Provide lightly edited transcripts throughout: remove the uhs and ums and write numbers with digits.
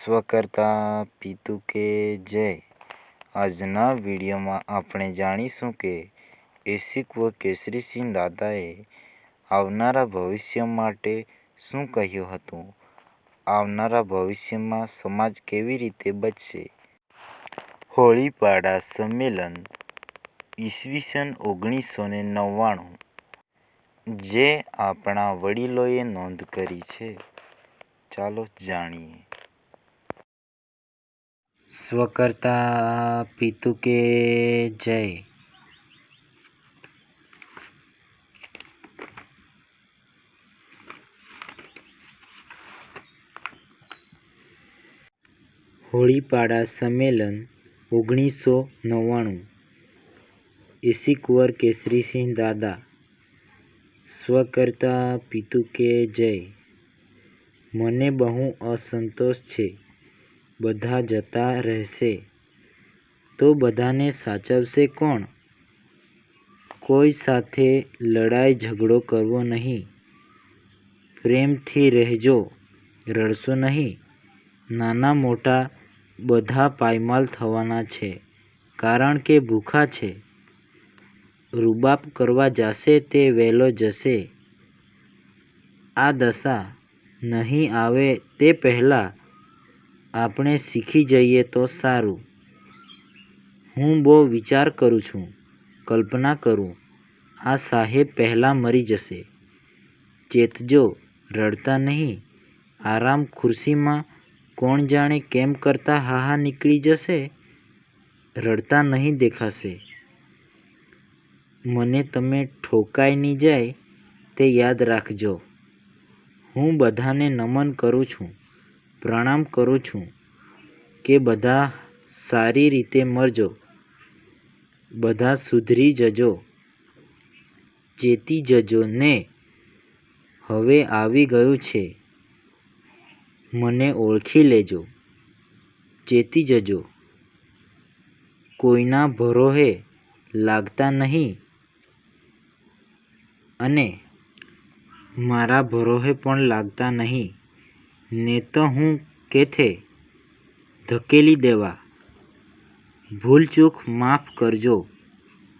સ્વકર્તા પિતુ કે જય. આજના વિડીયોમાં આપણે જાણીશું કે એસિક વ કેસરીસિંહ દાદાએ આવનારા ભવિષ્ય માટે શું કહ્યું હતું. આવનારા ભવિષ્યમાં સમાજ કેવી રીતે બચશે. હોળીપાડા સંમેલન ઈસવીસન 1999, જે આપણા વડીલોએ નોંધ કરી છે. ચાલો જાણીએ. સ્વકર્તા પિતુ કે જય. હોળીપાડા સંમેલન 1999, એસિકવર કેસરીસિંહ દાદા. સ્વકર્તા પિતુ કે જય. મને બહુ અસંતોષ છે. બધા જતા રહેશે તો બધાને સાચવશે કોણ? કોઈ સાથે લડાઈ ઝઘડો કરવો નહીં. પ્રેમથી રહેજો, રડશો નહીં. નાના મોટા બધા પાયમાલ થવાના છે, કારણ કે ભૂખા છે. રૂબાબ કરવા જાશે તે વહેલો જશે. આ દશા નહીં આવે તે પહેલાં આપણે શીખી જઈએ તો સારું. હું બહુ વિચાર કરું છું. કલ્પના કરું, આ સાહેબ પહેલાં મરી જશે. ચેતજો, રડતા નહીં. આરામ ખુરશીમાં કોણ જાણે કેમ કરતા હાહા નીકળી જશે. રડતા નહીં દેખાશે. મને તમે ઠોકાઈ ની જાય તે યાદ રાખજો. હું બધાને નમન કરું છું, પ્રણામ કરું છું કે બધા સારી રીતે મરજો. બધા સુધરી જજો, ચેતી જજો ને. હવે આવી ગયું છે. મને ઓળખી લેજો, ચેતી જજો. કોઈના ભરોહે લાગતા નહીં અને મારા ભરોહે પણ લાગતા નહીં. ને તો હું કેથે ધકેલી દેવા. ભૂલચૂક માફ કરજો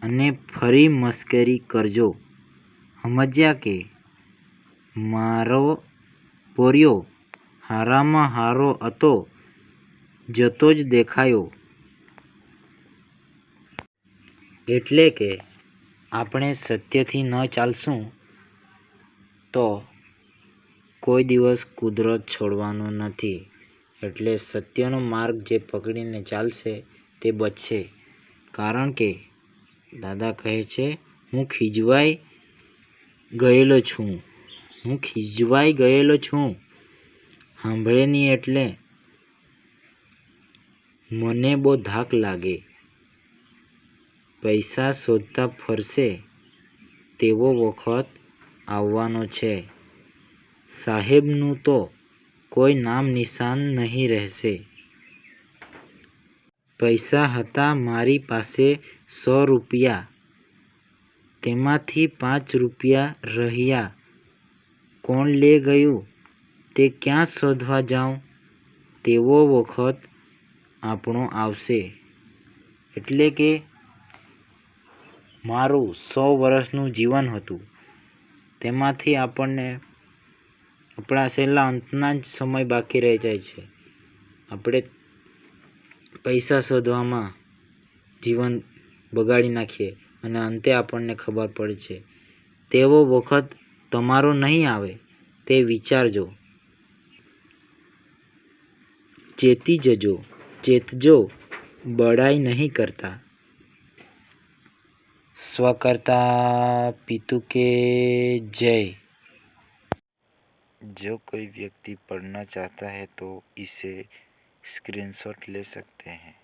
અને ફરી મશ્કરી કરજો. સમજ્યા કે? મારો પોરિયો હારામાં હારો અતો જતો જ દેખાયો. એટલે કે આપણે સત્યથી ન ચાલશું તો કોઈ દિવસ કુદરત છોડવાનો નથી. એટલે સત્યનો માર્ગ જે પકડીને ચાલશે તે બચશે. કારણ કે દાદા કહે છે, હું ખીજવાઈ ગયેલો છું. હું ખીજવાઈ ગયેલો છું. સાંભળે નહીં એટલે મને બહુ ધાક લાગે. પૈસા શોધતા ફરશે તેવો વખત આવવાનો છે. સાહેબનું તો કોઈ નામ નિશાન નહીં રહેશે. પૈસા હતા મારી પાસે 100 રૂપિયા. તેમાંથી 5 રૂપિયા રહ્યા. કોણ લે ગયું તે ક્યાં શોધવા જાઉં તેવો વખત આપણો આવશે. એટલે કે મારું 100 વર્ષનું જીવન હતું. તેમાંથી આપણને આપણા છેલ્લા અંતના જ સમય બાકી રહી જાય છે. આપણે પૈસા શોધવામાં જીવન બગાડી નાખીએ અને અંતે આપણને ખબર પડે છે. તેવો વખત તમારો નહીં આવે તે વિચારજો. ચેતી જજો, ચેતજો, બડાઈ નહીં કરતા. સ્વકર્તા પિતુ के जय. जो कोई व्यक्ति पढ़ना चाहता है तो इसे स्क्रीनशॉट ले सकते हैं.